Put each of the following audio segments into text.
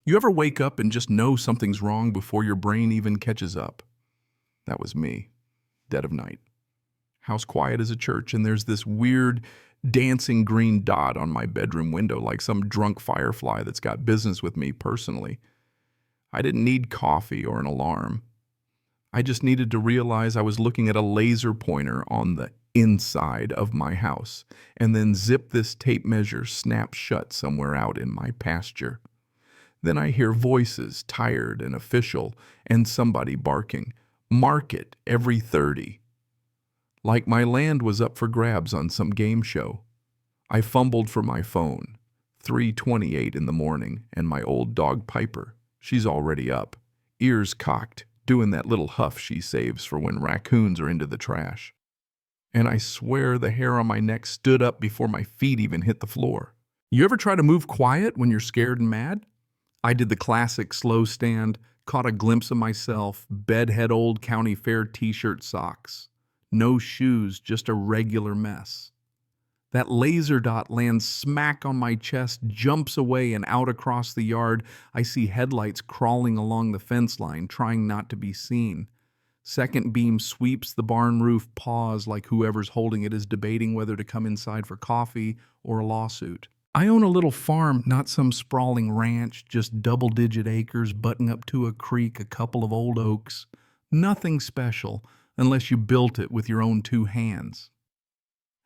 You ever wake up and just know something's wrong before your brain even catches up? That was me, dead of night. House quiet as a church, and there's this weird dancing green dot on my bedroom window like some drunk firefly that's got business with me personally. I didn't need coffee or an alarm. I just needed to realize I was looking at a laser pointer on the inside of my house, and then zip this tape measure snap shut somewhere out in my pasture. Then I hear voices, tired and official, and somebody barking, "Market every 30." Like my land was up for grabs on some game show. I fumbled for my phone. 3:28 in the morning, and my old dog Piper. She's already up, ears cocked, doing that little huff she saves for when raccoons are into the trash. And I swear the hair on my neck stood up before my feet even hit the floor. You ever try to move quiet when you're scared and mad? I did the classic slow stand, caught a glimpse of myself, bedhead old county fair t-shirt socks. No shoes, just a regular mess. That laser dot lands smack on my chest, jumps away and out across the yard. I see headlights crawling along the fence line, trying not to be seen. Second beam sweeps the barn roof, pause like whoever's holding it is debating whether to come inside for coffee or a lawsuit. I own a little farm, not some sprawling ranch, just double-digit acres butting up to a creek, a couple of old oaks. Nothing special, unless you built it with your own two hands.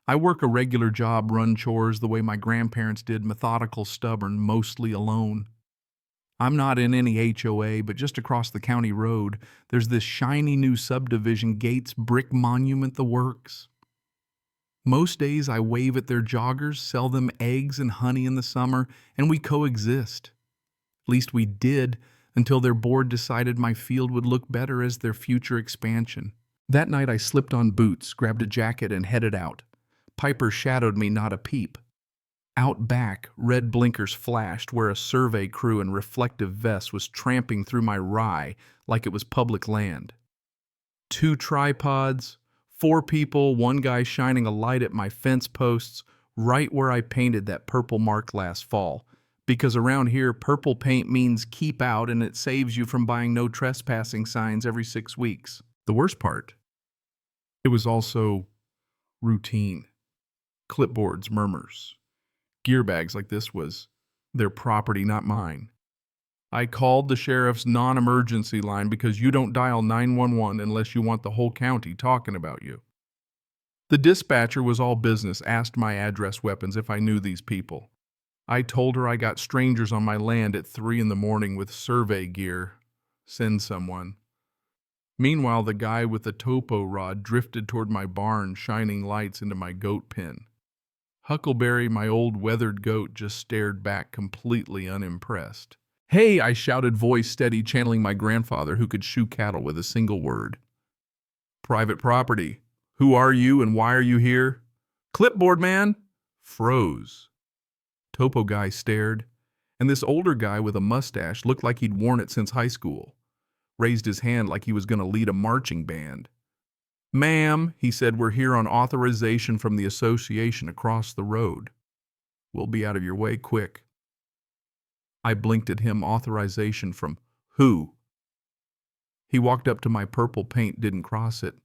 I work a regular job, run chores the way my grandparents did, methodical, stubborn, mostly alone. I'm not in any HOA, but just across the county road, there's this shiny new subdivision, gates, brick monument, the works. Most days I wave at their joggers, sell them eggs and honey in the summer, and we coexist. At least we did, until their board decided my field would look better as their future expansion. That night I slipped on boots, grabbed a jacket, and headed out. Piper shadowed me not a peep. Out back, red blinkers flashed where a survey crew in reflective vests was tramping through my rye like it was public land. 2 tripods, 4 people, 1 guy shining a light at my fence posts, right where I painted that purple mark last fall. Because around here, purple paint means keep out, and it saves you from buying no trespassing signs every 6 weeks. The worst part, it was also routine. Clipboards, murmurs. Gear bags like this was their property, not mine. I called the sheriff's non-emergency line because you don't dial 911 unless you want the whole county talking about you. The dispatcher was all business, asked my address weapons if I knew these people. I told her I got strangers on my land at 3 in the morning with survey gear. Send someone. Meanwhile, the guy with the topo rod drifted toward my barn, shining lights into my goat pen. Huckleberry, my old weathered goat, just stared back completely unimpressed. "Hey," I shouted, voice steady, channeling my grandfather who could shoe cattle with a single word. "Private property. Who are you and why are you here?" "Clipboard man." Froze. Topo guy stared, and this older guy with a mustache looked like he'd worn it since high school. Raised his hand like he was going to lead a marching band. "Ma'am," he said, "we're here on authorization from the association across the road. We'll be out of your way quick." I blinked at him. Authorization from who? He walked up to my purple paint, didn't cross it.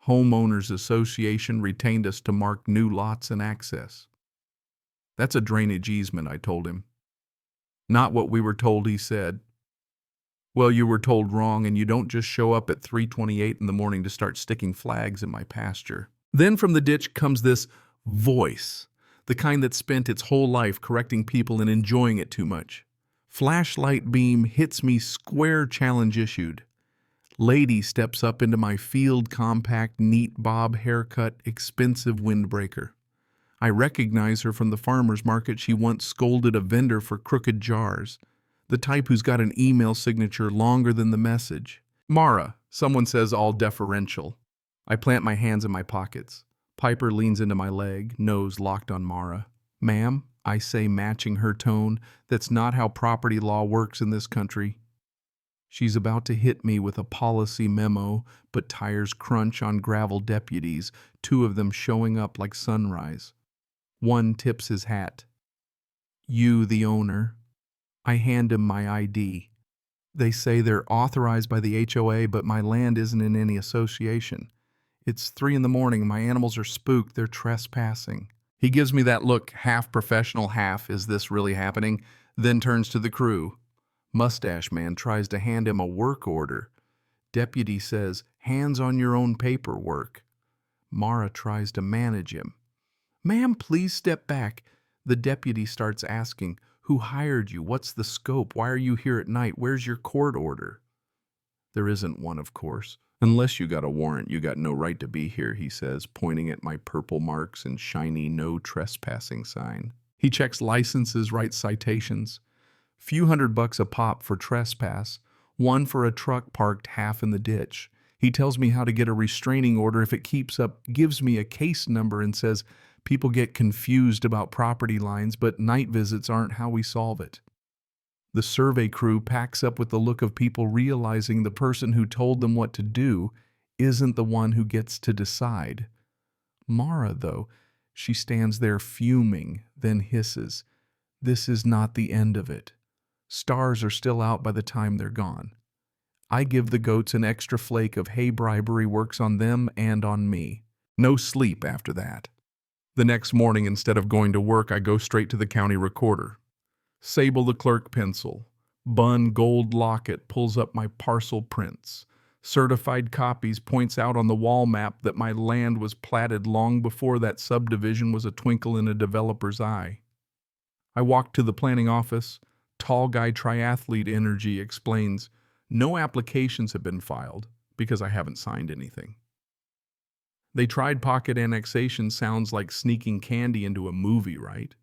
Homeowners Association retained us to mark new lots and access. "That's a drainage easement," I told him. "Not what we were told," he said. "Well, you were told wrong, and you don't just show up at 3:28 in the morning to start sticking flags in my pasture." Then from the ditch comes this voice, the kind that spent its whole life correcting people and enjoying it too much. Flashlight beam hits me square, challenge issued. Lady steps up into my field, compact, neat bob haircut, expensive windbreaker. I recognize her from the farmer's market. She once scolded a vendor for crooked jars. The type who's got an email signature longer than the message. "Mara," someone says, all deferential. I plant my hands in my pockets. Piper leans into my leg, nose locked on Mara. "Ma'am," I say, matching her tone, "that's not how property law works in this country." She's about to hit me with a policy memo, but tires crunch on gravel deputies, 2 of them showing up like sunrise. One tips his hat. "You, the owner." I hand him my ID. They say they're authorized by the HOA, but my land isn't in any association. It's 3 in the morning. My animals are spooked. They're trespassing. He gives me that look, half professional, half, is this really happening? Then turns to the crew. Mustache man tries to hand him a work order. Deputy says, hands on your own paperwork. Mara tries to manage him. Ma'am, please step back. The deputy starts asking, who hired you? What's the scope? Why are you here at night? Where's your court order? There isn't one, of course. Unless you got a warrant, you got no right to be here, he says, pointing at my purple marks and shiny no trespassing sign. He checks licenses, writes citations. Few $100 a pop for trespass, one for a truck parked half in the ditch. He tells me how to get a restraining order if it keeps up, gives me a case number and says people get confused about property lines, but night visits aren't how we solve it. The survey crew packs up with the look of people realizing the person who told them what to do isn't the one who gets to decide. Mara, though, she stands there fuming, then hisses, "This is not the end of it. Stars are still out by the time they're gone." I give the goats an extra flake of hay. Bribery works on them and on me. No sleep after that. The next morning, instead of going to work, I go straight to the county recorder. Sable the clerk pencil. Bun gold locket pulls up my parcel prints. Certified copies points out on the wall map that my land was platted long before that subdivision was a twinkle in a developer's eye. I walk to the planning office. Tall guy triathlete energy explains, no applications have been filed because I haven't signed anything. They tried pocket annexation. Sounds like sneaking candy into a movie, right?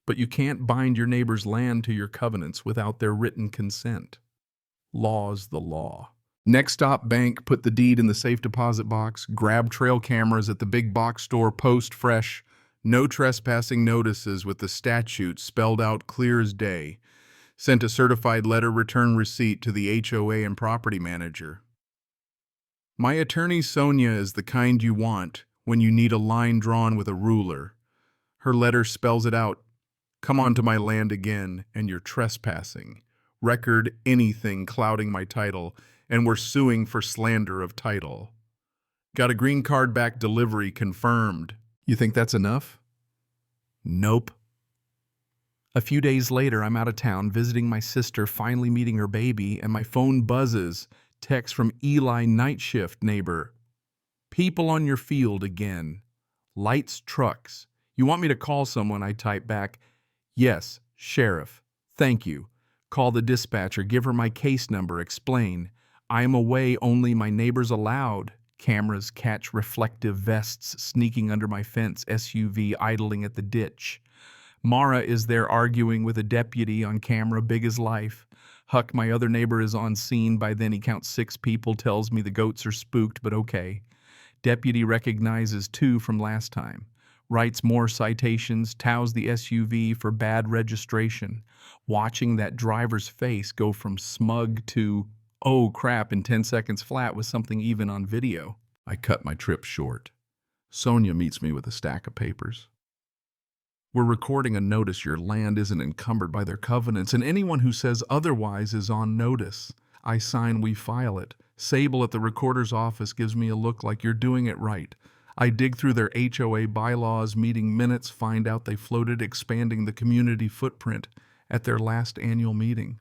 But you can't bind your neighbor's land to your covenants without their written consent. Law's the law. Next stop, bank, put the deed in the safe deposit box, grab trail cameras at the big box store, post fresh, no trespassing notices with the statute spelled out clear as day. Sent a certified letter return receipt to the HOA and property manager. My attorney Sonia is the kind you want when you need a line drawn with a ruler. Her letter spells it out. Come onto my land again, and you're trespassing. Record anything clouding my title, and we're suing for slander of title. Got a green card back delivery confirmed. You think that's enough? Nope. A few days later, I'm out of town visiting my sister, finally meeting her baby, and my phone buzzes. Text from Eli, night shift neighbor. People on your field again. Lights, trucks. You want me to call someone? I type back. Yes, sheriff. Thank you. Call the dispatcher, give her my case number, explain. I am away, only my neighbors allowed. Cameras catch reflective vests sneaking under my fence, SUV idling at the ditch. Mara is there arguing with a deputy on camera, big as life. Huck, my other neighbor, is on scene. By then he counts 6 people, tells me the goats are spooked, but okay. Deputy recognizes 2 from last time. Writes more citations, tows the SUV for bad registration. Watching that driver's face go from smug to, oh crap, in 10 seconds flat with something even on video. I cut my trip short. Sonia meets me with a stack of papers. We're recording a notice your land isn't encumbered by their covenants, and anyone who says otherwise is on notice. I sign, we file it. Sable at the recorder's office gives me a look like you're doing it right. I dig through their HOA bylaws, meeting minutes, find out they floated expanding the community footprint at their last annual meeting.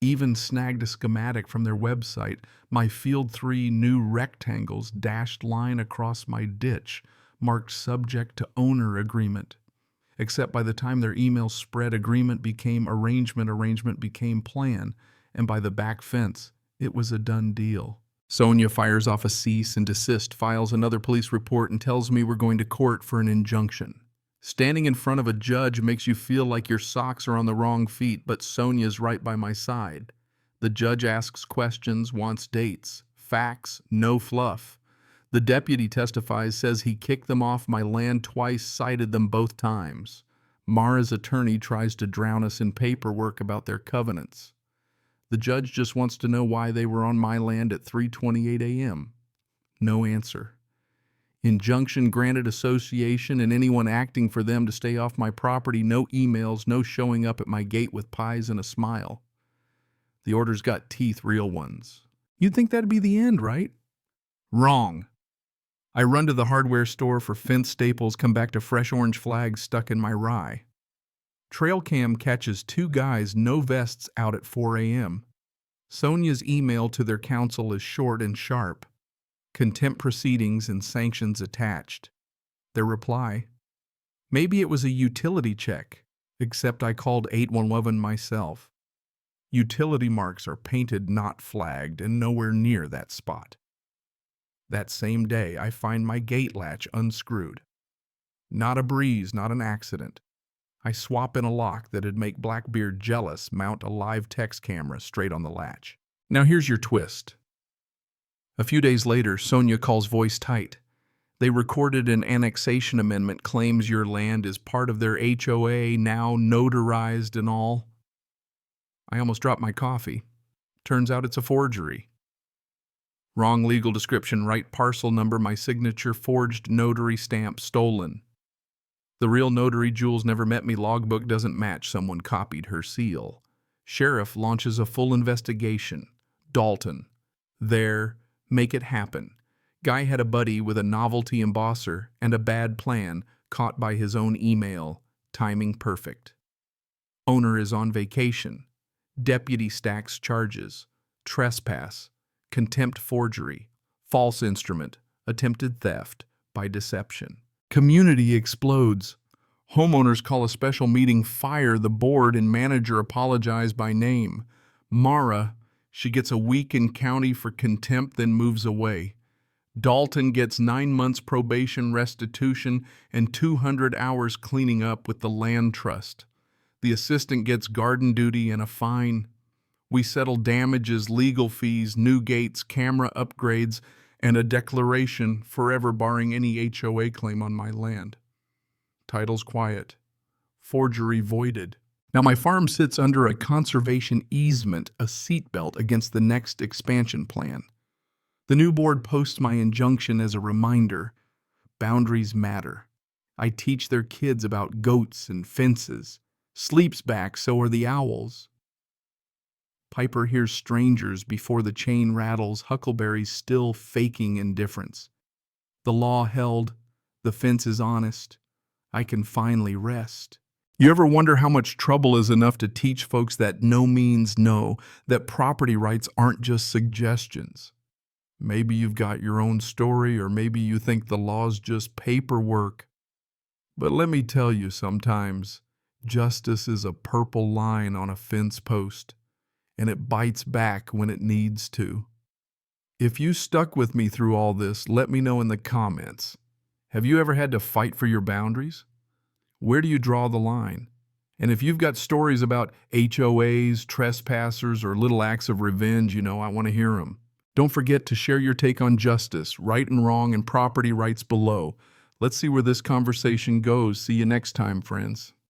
Even snagged a schematic from their website, my Field 3 new rectangles dashed line across my ditch, marked subject to owner agreement. Except by the time their email spread, agreement became arrangement became plan, and by the back fence, it was a done deal. Sonia fires off a cease and desist, files another police report, and tells me we're going to court for an injunction. Standing in front of a judge makes you feel like your socks are on the wrong feet, but Sonia's right by my side. The judge asks questions, wants dates, facts, no fluff. The deputy testifies, says he kicked them off my land twice, cited them both times. Mara's attorney tries to drown us in paperwork about their covenants. The judge just wants to know why they were on my land at 3:28 a.m. No answer. Injunction granted association and anyone acting for them to stay off my property, no emails, no showing up at my gate with pies and a smile. The order's got teeth, real ones. You'd think that'd be the end, right? Wrong. I run to the hardware store for fence staples, come back to fresh orange flags stuck in my rye. Trail cam catches two guys, no vests, out at 4 a.m. Sonia's email to their counsel is short and sharp. Contempt proceedings and sanctions attached. Their reply: maybe it was a utility check, except I called 811 myself. Utility marks are painted, not flagged, and nowhere near that spot. That same day, I find my gate latch unscrewed. Not a breeze, not an accident. I swap in a lock that'd make Blackbeard jealous, mount a live text camera straight on the latch. Now here's your twist. A few days later, Sonia calls voice tight. They recorded an annexation amendment, claims your land is part of their HOA, now notarized and all. I almost dropped my coffee. Turns out it's a forgery. Wrong legal description, right parcel number, my signature forged, notary stamp stolen. The real notary, Jules, never met me, logbook doesn't match, someone copied her seal. Sheriff launches a full investigation. Dalton. There, make it happen. Guy had a buddy with a novelty embosser and a bad plan, caught by his own email. Timing perfect. Owner is on vacation. Deputy stacks charges. Trespass. Contempt forgery. False instrument. Attempted theft by deception. Community explodes. Homeowners call a special meeting, fire the board, and manager apologize by name. Mara, she gets a week in county for contempt, then moves away. Dalton gets 9 months probation, restitution, and 200 hours cleaning up with the land trust. The assistant gets garden duty and a fine. We settle damages, legal fees, new gates, camera upgrades, and a declaration forever barring any HOA claim on my land. Title's quiet. Forgery voided. Now my farm sits under a conservation easement, a seatbelt against the next expansion plan. The new board posts my injunction as a reminder. Boundaries matter. I teach their kids about goats and fences. Sleep's back, so are the owls. Piper hears strangers before the chain rattles, Huckleberry's still faking indifference. The law held, the fence is honest. I can finally rest. You ever wonder how much trouble is enough to teach folks that no means no, that property rights aren't just suggestions? Maybe you've got your own story, or maybe you think the law's just paperwork. But let me tell you, sometimes justice is a purple line on a fence post, and it bites back when it needs to. If you stuck with me through all this, let me know in the comments. Have you ever had to fight for your boundaries? Where do you draw the line? And if you've got stories about HOAs, trespassers, or little acts of revenge, I want to hear them. Don't forget to share your take on justice, right and wrong, and property rights below. Let's see where this conversation goes. See you next time, friends.